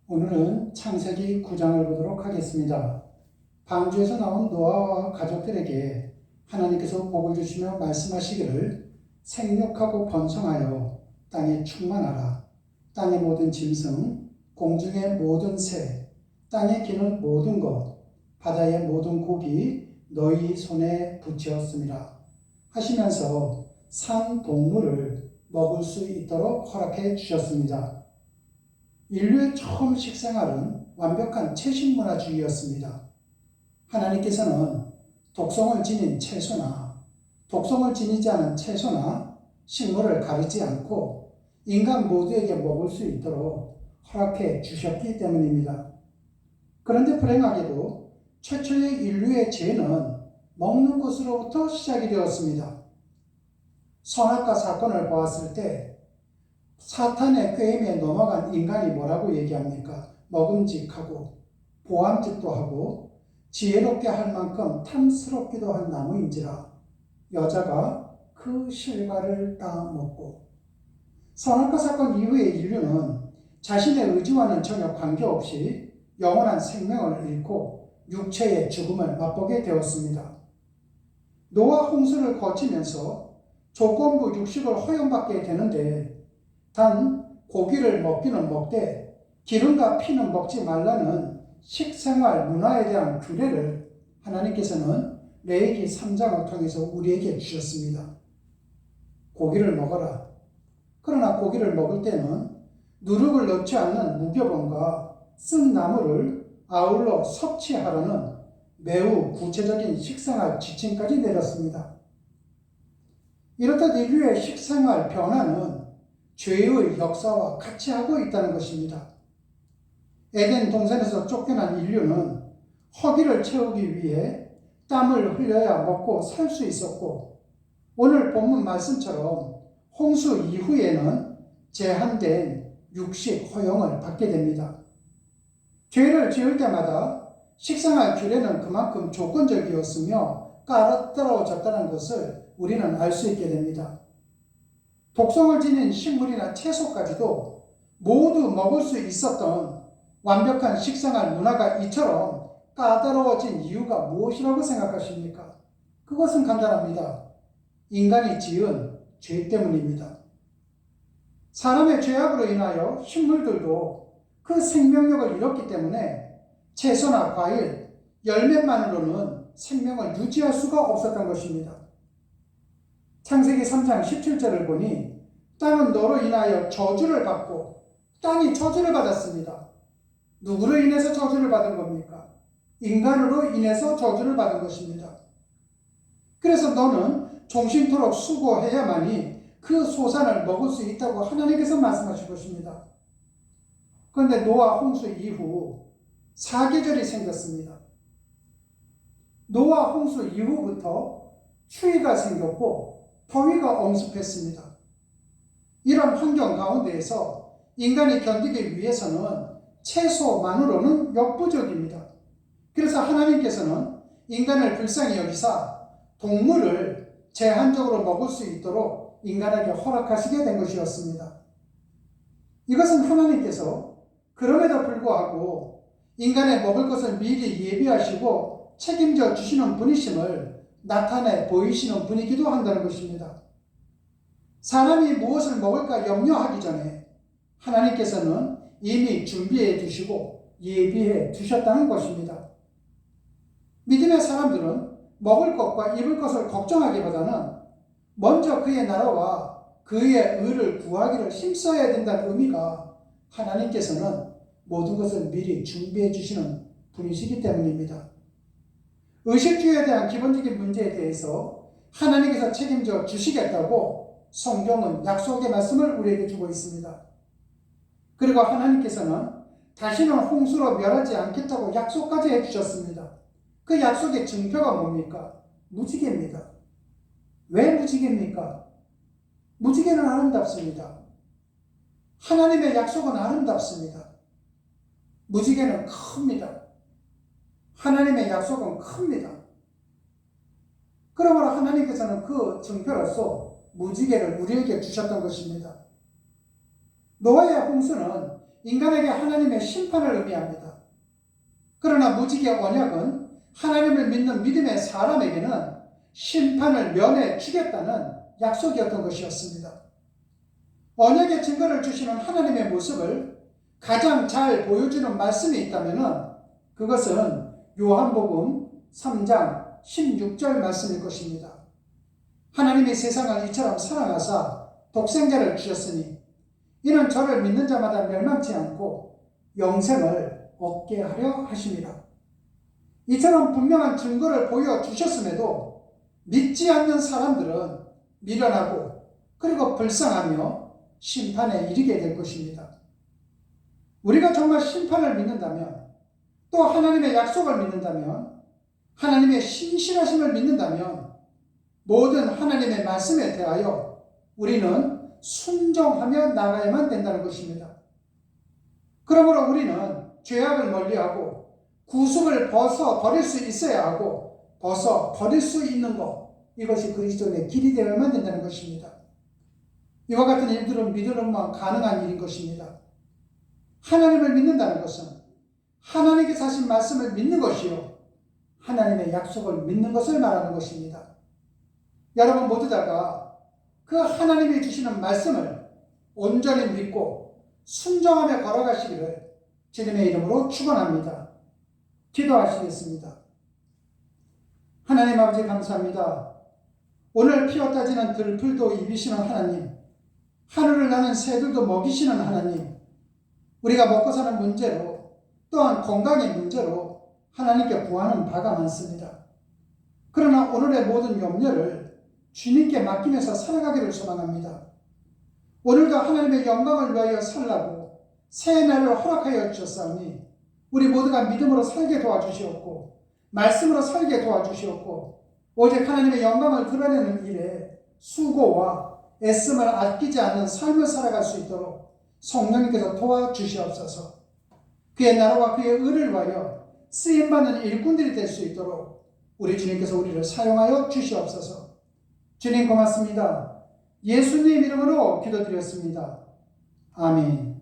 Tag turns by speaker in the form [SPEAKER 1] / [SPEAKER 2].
[SPEAKER 1] 오늘은 창세기 9장을 보도록 하겠습니다. 방주에서 나온 노아와 가족들에게 하나님께서 복을 주시며 말씀하시기를 생육하고 번성하여 땅에 충만하라. 땅의 모든 짐승, 공중의 모든 새, 땅에 기는 모든 것, 바다의 모든 고기 너희 손에 붙였습니다. 하시면서 산 동물을 먹을 수 있도록 허락해 주셨습니다. 인류의 처음 식생활은 완벽한 채식문화주의였습니다. 하나님께서는 독성을 지닌 채소나 독성을 지니지 않은 채소나 식물을 가리지 않고 인간 모두에게 먹을 수 있도록 허락해 주셨기 때문입니다. 그런데 불행하게도 최초의 인류의 죄는 먹는 것으로부터 시작이 되었습니다. 선악과 사건을 보았을 때 사탄의 꾀임에 넘어간 인간이 뭐라고 얘기합니까? 먹음직하고 보암직도 하고 지혜롭게 할 만큼 탐스럽기도 한 나무인지라 여자가 그 실과를 따먹고. 선악과 사건 이후에 인류는 자신의 의지와는 전혀 관계없이 영원한 생명을 잃고 육체의 죽음을 맛보게 되었습니다. 노아 홍수를 거치면서 조건부 육식을 허용받게 되는데 단 고기를 먹기는 먹되 기름과 피는 먹지 말라는 식생활 문화에 대한 규례를 하나님께서는 레위기 3장을 통해서 우리에게 주셨습니다. 고기를 먹어라. 그러나 고기를 먹을 때는 누룩을 넣지 않는 무교본과 쓴 나무를 아울러 섭취하라는 매우 구체적인 식생활 지침까지 내렸습니다. 이렇듯 인류의 식생활 변화는 죄의 역사와 같이 하고 있다는 것입니다. 에덴 동산에서 쫓겨난 인류는 허기를 채우기 위해 땀을 흘려야 먹고 살 수 있었고, 오늘 본문 말씀처럼 홍수 이후에는 제한된 육식 허용을 받게 됩니다. 죄를 지을 때마다 식생활 규례는 그만큼 조건적이었으며 까다로워졌다는 것을 우리는 알 수 있게 됩니다. 독성을 지닌 식물이나 채소까지도 모두 먹을 수 있었던 완벽한 식생활 문화가 이처럼 까다로워진 이유가 무엇이라고 생각하십니까? 그것은 간단합니다. 인간이 지은 죄 때문입니다. 사람의 죄악으로 인하여 식물들도 그 생명력을 잃었기 때문에 채소나 과일, 열매만으로는 생명을 유지할 수가 없었던 것입니다. 창세기 3장 17절을 보니 땅은 너로 인하여 저주를 받고 땅이 저주를 받았습니다. 누구로 인해서 저주를 받은 겁니까? 인간으로 인해서 저주를 받은 것입니다. 그래서 너는 종신토록 수고해야만이 그 소산을 먹을 수 있다고 하나님께서 말씀하신 것입니다. 그런데 노아 홍수 이후 사계절이 생겼습니다. 노아 홍수 이후부터 추위가 생겼고 더위가 엄습했습니다. 이런 환경 가운데에서 인간이 견디기 위해서는 채소만으로는 역부족입니다. 그래서 하나님께서는 인간을 불쌍히 여기사 동물을 제한적으로 먹을 수 있도록 인간에게 허락하시게 된 것이었습니다. 이것은 하나님께서 그럼에도 불구하고 인간의 먹을 것을 미리 예비하시고 책임져 주시는 분이심을 나타내 보이시는 분이기도 한다는 것입니다. 사람이 무엇을 먹을까 염려하기 전에 하나님께서는 이미 준비해 두시고 예비해 두셨다는 것입니다. 믿음의 사람들은 먹을 것과 입을 것을 걱정하기보다는 먼저 그의 나라와 그의 의를 구하기를 힘써야 된다는 의미가 하나님께서는 모든 것을 미리 준비해 주시는 분이시기 때문입니다. 의식주의에 대한 기본적인 문제에 대해서 하나님께서 책임져 주시겠다고 성경은 약속의 말씀을 우리에게 주고 있습니다. 그리고 하나님께서는 다시는 홍수로 멸하지 않겠다고 약속까지 해주셨습니다. 그 약속의 증표가 뭡니까? 무지개입니다. 왜 무지개입니까? 무지개는 아름답습니다. 하나님의 약속은 아름답습니다. 무지개는 큽니다. 하나님의 약속은 큽니다. 그러므로 하나님께서는 그 증표로서 무지개를 우리에게 주셨던 것입니다. 노아의 홍수는 인간에게 하나님의 심판을 의미합니다. 그러나 무지개 언약은 하나님을 믿는 믿음의 사람에게는 심판을 면해 주겠다는 약속이었던 것이었습니다. 언약의 증거를 주시는 하나님의 모습을 가장 잘 보여주는 말씀이 있다면 그것은 요한복음 3장 16절 말씀일 것입니다. 하나님이 세상을 이처럼 사랑하사 독생자를 주셨으니 이는 저를 믿는 자마다 멸망치 않고 영생을 얻게 하려 하심이라. 이처럼 분명한 증거를 보여주셨음에도 믿지 않는 사람들은 미련하고 그리고 불쌍하며 심판에 이르게 될 것입니다. 우리가 정말 심판을 믿는다면, 또 하나님의 약속을 믿는다면, 하나님의 신실하심을 믿는다면 모든 하나님의 말씀에 대하여 우리는 순종하며 나가야만 된다는 것입니다. 그러므로 우리는 죄악을 멀리하고 구속을 벗어버릴 수 있어야 하고 벗어버릴 수 있는 것, 이것이 그리스도의 길이 되어야만 된다는 것입니다. 이와 같은 일들은 믿음으로만 가능한 일인 것입니다. 하나님을 믿는다는 것은 하나님께서 하신 말씀을 믿는 것이요 하나님의 약속을 믿는 것을 말하는 것입니다. 여러분 모두 다가 그 하나님이 주시는 말씀을 온전히 믿고 순종하며 걸어가시기를 주님의 이름으로 축원합니다. 기도하시겠습니다. 하나님 아버지 감사합니다. 오늘 피어따지는 들풀도 입이시는 하나님, 하늘을 나는 새들도 먹이시는 하나님, 우리가 먹고 사는 문제로 또한 건강의 문제로 하나님께 구하는 바가 많습니다. 그러나 오늘의 모든 염려를 주님께 맡기면서 살아가기를 소망합니다. 오늘도 하나님의 영광을 위하여 살라고 새 날을 허락하여 주셨사오니 우리 모두가 믿음으로 살게 도와주시옵고 말씀으로 살게 도와주시옵고 오직 하나님의 영광을 드러내는 일에 수고와 애씀을 아끼지 않는 삶을 살아갈 수 있도록 성령님께서 도와주시옵소서. 그의 나라와 그의 의를 위하여 쓰임받는 일꾼들이 될 수 있도록 우리 주님께서 우리를 사용하여 주시옵소서. 주님 고맙습니다. 예수님 이름으로 기도드렸습니다. 아멘.